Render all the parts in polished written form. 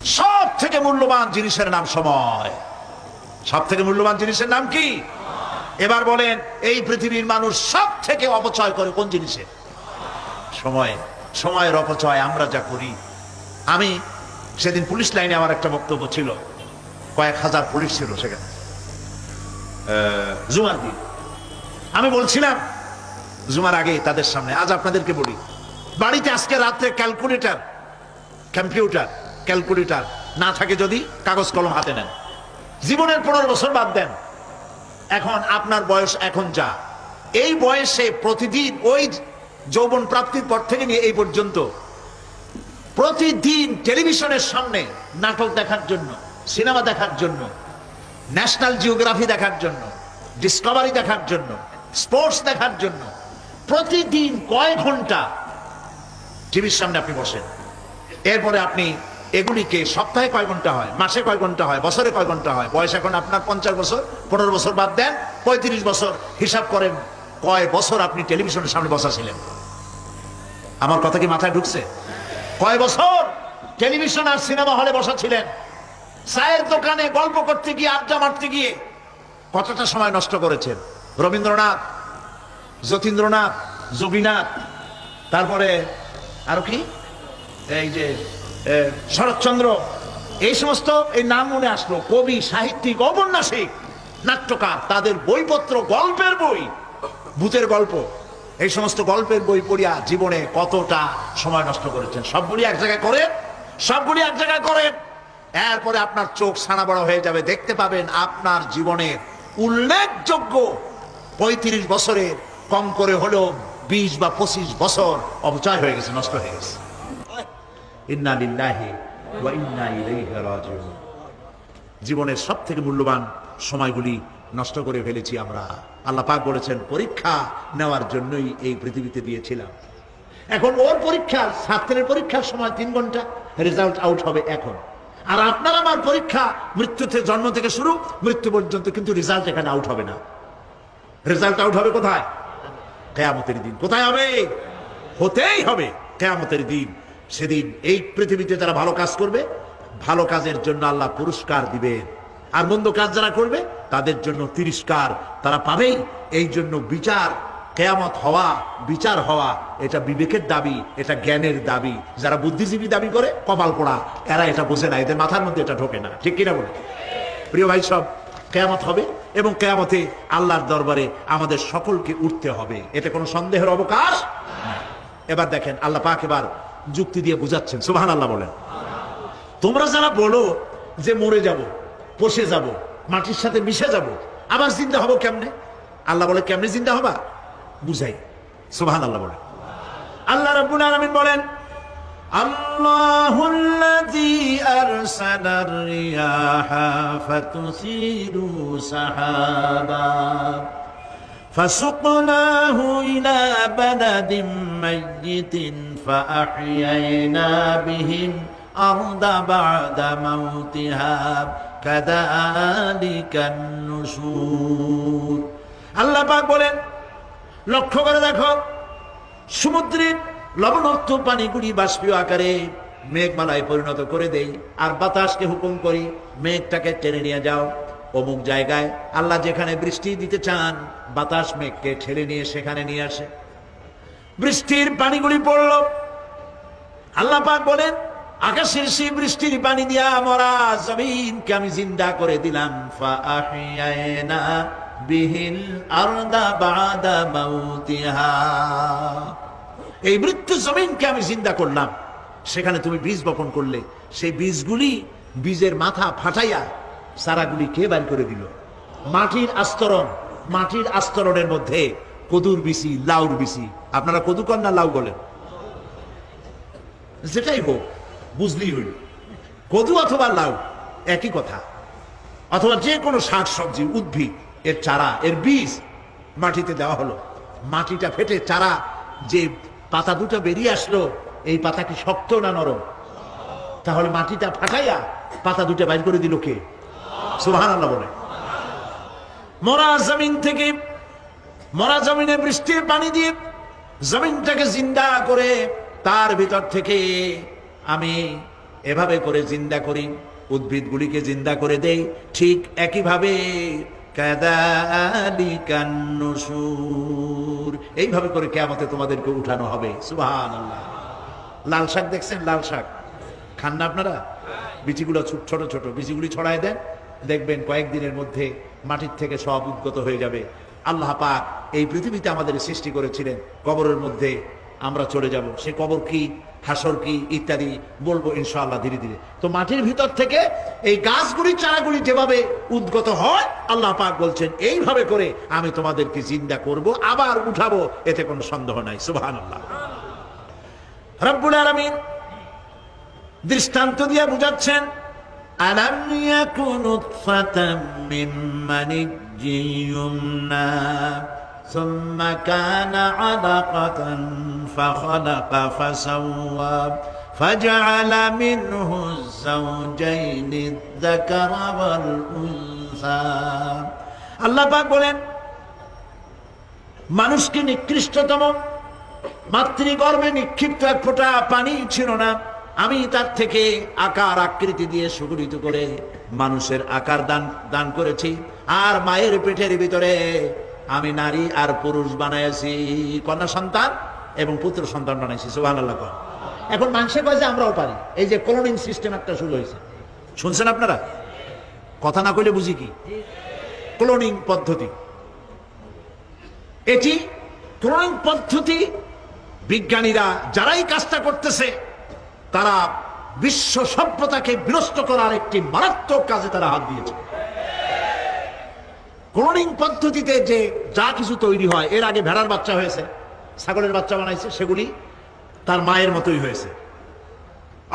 সব থেকে মূল্যবান জিনিসের নাম সময়। সব থেকে মূল্যবান জিনিসের নাম কি? এবার বলেন, এই পৃথিবীর মানুষ সব থেকে অপচয় করে কোন জিনিসে? সময়। সময়ের অপচয় আমরা যা করি। আমি সেদিন পুলিশ লাইনে আমার একটা বক্তব্য ছিল, কয়েক হাজার পুলিশ ছিল সেখানে, জুমার দিন। আমি বলছিলাম জুমার আগে তাদের সামনে, আজ আপনাদেরকে বলি, বাড়িতে আজকে রাত্রে ক্যালকুলেটর না থাকে যদি কাগজ কলম হাতে নেন। জীবনের 15 বছর বাদ দেন, এখন আপনার বয়স এখন যা, এই বয়সে প্রতিদিন ওই যৌবন প্রাপ্তির পর থেকে নিয়ে এই পর্যন্ত প্রতিদিন টেলিভিশনের সামনে নাটক দেখার জন্য, সিনেমা দেখার জন্য, ন্যাশনাল জিওগ্রাফি দেখার জন্য, ডিসকভারি দেখার জন্য, স্পোর্টস দেখার জন্য প্রতিদিন কয়েক ঘন্টা টিভির সামনে আপনি বসেন। এরপরে আপনি এগুলিকে সপ্তাহে কয় ঘন্টা হয়, মাসে কয় ঘন্টা হয়, বছরে কয় ঘন্টা হয়। বয়স এখন আপনার 50 বছর, 15 বছর বাদ দেন, 35 বছর। হিসাব করেন কয় বছর আপনি টেলিভিশনের সামনে বসা ছিলেন। আমার কথা কি মাথায় ঢুকছে? কয় বছর টেলিভিশন আর সিনেমা হলে বসা ছিলেন? চায়ের দোকানে গল্প করতে গিয়ে, আড্ডা মারতে গিয়ে কতটা সময় নষ্ট করেছেন? রবীন্দ্রনাথ, যতীন্দ্রনাথ, যোগীনাথ, তারপরে আরো কি, এই যে শরৎচন্দ্র, এই সমস্ত এই নাম মনে আসলো, কবি, সাহিত্যিক, ঔপন্যাসিক, নাট্যকার, তাদের বইপত্র, গল্পের বই, ভূতের গল্প, এই সমস্ত গল্পের বই পড়িয়া জীবনে কতটা সময় নষ্ট করেছেন। সবগুলি এক জায়গায় করেন, এরপরে আপনার চোখ ছানা বড় হয়ে যাবে, দেখতে পাবেন আপনার জীবনের উল্লেখযোগ্য 35 বছরের কম করে হলেও 20 বা 25 বছর অপচয় হয়ে গেছে, নষ্ট হয়ে গেছে। ইন্না লিল্লাহি ওয়া ইন্না ইলাইহি রাজিউন। জীবনের সব থেকে মূল্যবান সময়গুলি নষ্ট করে ফেলেছি আমরা। আল্লাহ পাক বলেছেন, পরীক্ষা নেওয়ার জন্যই এই পৃথিবীতে দিয়েছিলাম। এখন ওর পরীক্ষা, ছাত্রের পরীক্ষার সময় 3 ঘন্টা, রেজাল্ট আউট হবে এখন। আর আপনার আমার পরীক্ষা মৃত্যুতে, জন্ম থেকে শুরু মৃত্যু পর্যন্ত, কিন্তু রেজাল্ট এখানে আউট হবে না। রেজাল্ট আউট হবে কোথায়? কিয়ামতের দিন। কোথায় হবে? হতেই হবে কিয়ামতের দিন। সেদিন এই পৃথিবীতে যারা ভালো কাজ করবে, ভালো কাজের জন্য আল্লাহ পুরস্কার দিবেন, আর মন্দ কাজ যারা করবে তাদের জন্য তিরস্কার তারা পাবেই। এই জন্য বিচার, কিয়ামত হওয়া, বিচার হওয়া, এটা বিবেকের দাবি, এটা জ্ঞানের দাবি। যারা বুদ্ধিজীবী দাবি করে, কপাল পোড়া, এরা এটা বোঝে না, এদের মাথার মধ্যে এটা ঢোকে না। ঠিক কিনা বলে? প্রিয় ভাই সব, কিয়ামত হবে এবং কিয়ামতে আল্লাহর দরবারে আমাদের সকলকে উঠতে হবে, এতে কোনো সন্দেহের অবকাশ নাই। এবার দেখেন, আল্লাহ পাক এবার যুক্তি দিয়ে বুঝাচ্ছেন। সুবহানাল্লাহ বলেন। তোমরা যারা বলো যে মরে যাব, পচে যাব, মাটির সাথে মিশে যাব, আবার জিন্দা হব কেমনে? আল্লাহ বলে, কেমনে জিন্দা হবা বুঝাই। সুবহানাল্লাহ বলেন। আল্লাহ রাব্বুল আলামিন বলেন, আল্লাহুল্লাযী আরসালার রিয়াহা ফাতুসিরু সাহাবা ফাসুকনাহু ইলা বালাদিন মাইয়িতিন ফাআহইয়ানা বিহিল আরদা বা'দা মাউতিহা কাযালিকান নুশুর। আল্লাহ পাক বলেন, লক্ষ্য করে দেখো, সমুদ্রের লবণাক্ত পানিগুলি বাষ্পীয় আকারে মেঘমালায় পরিণত করে দেই, আর বাতাসকে হুকুম করি মেঘটাকে টেনে নিয়ে যাও অমুক জায়গায়। আল্লাহ যেখানে বৃষ্টি দিতে চান, বাতাস মেঘকে ঠেলে নিয়ে সেখানে নিয়ে আসে, বৃষ্টির পানিগুলি পড়ল। আল্লাহ পাক বলেন, আকাশের সেই বৃষ্টির পানি দিয়া মরা জমিনকে আমি জিন্দা করে দিলাম। ফাআহইয়ানা বিহিল আরদা বা'দা মাউতিহা, এই মৃত্যু জমিনকে আমি জিন্দা করলাম। সেখানে তুমি বীজ বপন করলে, সেই বীজগুলি, বীজের মাথা ফাটাইয়া চারাগুলি কে বের করে দিল? মাটির আস্তরণ, মাটির আস্তরণের মধ্যে কদুর বিচি, লাউর বিচি। আপনারা কদু কন না লাউ বলেন? যেটাই হোক, বুঝলেই হইল, কদু অথবা লাউ একই কথা। অথবা যে কোনো শাক সবজি, উদ্ভিদ, এর চারা, এর বীজ মাটিতে দেওয়া হলো, মাটিটা ফেটে চারা, যে পাতা দুটো বেরিয়ে আসলো, এই পাতা কি শক্ত না নরম? তাহলে মাটিটা ফাটাইয়া পাতা দুটো বাইর করে দিল কে? সুবহানাল্লাহ বলে। মরা জমিন থেকে, মরা জমিনে বৃষ্টির পানি দিয়ে জমিনটাকে জিন্দা করে তার ভিতর থেকে আমি এভাবে করে জিন্দা করি, উদ্ভিদগুলিকে জিন্দা করে দেই, ঠিক একইভাবে কাযালিকান নুশুর, এইভাবে করে কিয়ামতে তোমাদেরকে উঠানো হবে। সুবহানাল্লাহ। লাল শাক দেখছেন? লাল শাক খান না আপনারা? বিচিগুলো ছোট ছোট বিচিগুলি ছড়ায় দেন, দেখবেন কয়েকদিনের মধ্যে মাটির থেকে সব উদ্গত হয়ে যাবে। আল্লাহ পাক এই পৃথিবীতে আমাদের সৃষ্টি করেছিলেন, কবরের মধ্যে আমরা চলে যাব, সে কবর কি, হাসর কি ইত্যাদি বলবো ইনশাআল্লাহ ধীরে ধীরে। তো মাটির ভিতর থেকে এই গাছগুলি চারাগুলি যেভাবে উদ্গত হয়, আল্লাহ পাক বলছেন এইভাবে করে আমি তোমাদেরকে জিন্দা করব, আবার উঠাবো, এতে কোনো সন্দেহ নাই। সুবহানাল্লাহ। রব্বুল আলামিন দৃষ্টান্ত দিয়ে বুঝাচ্ছেন, আলাম ইয়াকুন নুতফাতাম মিন মানিয়্যিন ইউমনা সুম্মা কানা আলাকাতান ফাখালাকা ফাসাওয়া ফাজআলা মিনহু যাওজাইনি আয-যাকারা ওয়াল উনসা। আল্লাহ পাক বলেন, মানুষকে নিকৃষ্টতম মাতৃগর্ভে নিক্ষিপ্ত এক ফোঁটা পানি ছিল না, আমি তার থেকে আকার আকৃতি দিয়ে সুগঠিত করে মানুষের আকার দান করেছি, আর মায়ের পেটের ভিতরে আমি নারী আর পুরুষ বানাইছি, কন্যা সন্তান এবং পুত্র সন্তান বানাইছি। সুবহানাল্লাহ। এখন মানুষে কয় যে আমরাও পারি, এই যে ক্লোনিং সিস্টেম একটা শুরু হয়েছে, শুনছেন আপনারা? কথা না কইলে বুঝি কি? ক্লোনিং পদ্ধতি, এটি ক্লোনিং পদ্ধতি বিজ্ঞানীরা যারাই কাজটা করতেছে, তারা বিশ্ব সভ্যতাকে বিনষ্ট করার একটি মারাত্মক কাজে তারা হাত দিয়েছে। ক্লোনিং পদ্ধতিতে যে যা কিছু তৈরি হয়, এর আগে ভেড়ার বাচ্চা হয়েছে, ছাগলের বাচ্চা বানাইছে, সেগুলি তার মায়ের মতোই হয়েছে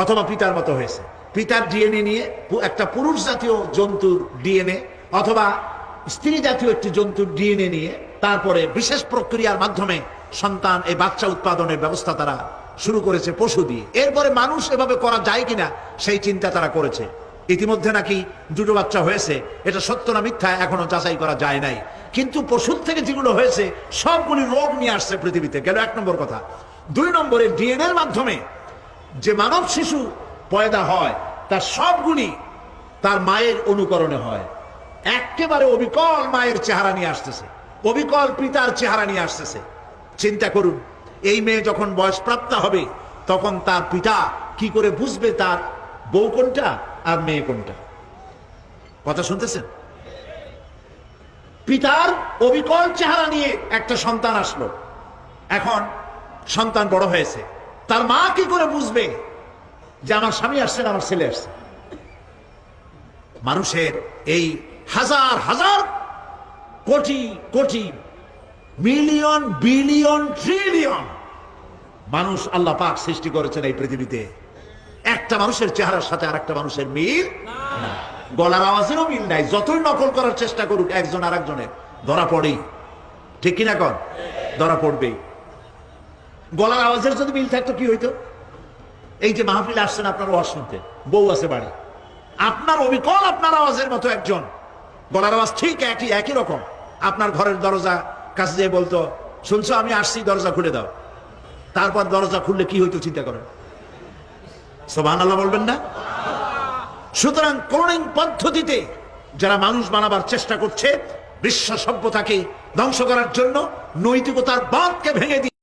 অথবা পিতার মতো হয়েছে। পিতার ডিএনএ নিয়ে একটা পুরুষ জাতীয় জন্তুর ডিএনএ অথবা স্ত্রী জাতীয় একটি জন্তুর ডিএনএ নিয়ে তারপরে বিশেষ প্রক্রিয়ার মাধ্যমে সন্তান, এই বাচ্চা উৎপাদনের ব্যবস্থা তারা শুরু করেছে পশু দিয়ে। এরপরে মানুষ এভাবে করা যায় কিনা সেই চিন্তা তারা করেছে। ইতিমধ্যে নাকি দুটো বাচ্চা হয়েছে, এটা সত্য না মিথ্যা এখনো যাচাই করা যায় নাই, কিন্তু পশুর থেকে যেগুলো হয়েছে সবগুলি রোগ নিয়ে আসছে পৃথিবীতে, গেল এক নম্বর কথা। দুই নম্বরে ডিএনএর মাধ্যমে যে মানব শিশু পয়দা হয় তার সবগুলি তার মায়ের অনুকরণে হয়, একেবারে অবিকল মায়ের চেহারা নিয়ে আসতেছে, অবিকল পিতার চেহারা নিয়ে আসতেছে। চিন্তা করুন, এই মেয়ে যখন বয়সপ্রাপ্ত হবে তখন তার পিতা কি করে বুঝবে তার বউ কোনটা আর মেয়ে কোনটা? কথা শুনতেছেন? পিতার অবিকল চেহারা নিয়ে একটা সন্তান আসলো, এখন সন্তান বড় হয়েছে, তার মা কি করে বুঝবে যে আমার স্বামী আসছেন, আমার ছেলে আসছে? মানুষের এই হাজার হাজার crore crore million billion trillion মানুষ আল্লাহ পাক সৃষ্টি করেছেন এই পৃথিবীতে, একটা মানুষের চেহারার সাথে আর একটা মানুষের মিল না, গলার আওয়াজেরও মিল নাই। যতই নকল করার চেষ্টা করুক একজন আর একজনের, ধরা পড়েই, ঠিক কিনা কর? ধরা পড়বেই। গলার আওয়াজের যদি মিল থাকতো কি হইতো? এই যে মাহফিলে আসছেন আপনার ওয়াজ শুনতে, বউ আছে বাড়ি, আপনার অবিকল আপনার আওয়াজের মতো একজন, গলার আওয়াজ ঠিক একই রকম, আপনার ঘরের দরজা কাছে যেয়ে বলতো, শুনছো আমি আসছি, দরজা খুলে দাও। তারপর দরজা খুললে কি হইতো চিন্তা করেন? সুবহানাল্লাহ বলবেন না? সুতরাং ক্লোনিং পদ্ধতিতে যারা মানুষ বানাবার চেষ্টা করছে, বিশ্ব সভ্যতাকে ধ্বংস করার জন্য, নৈতিকতার বাঁধকে ভেঙে দিয়ে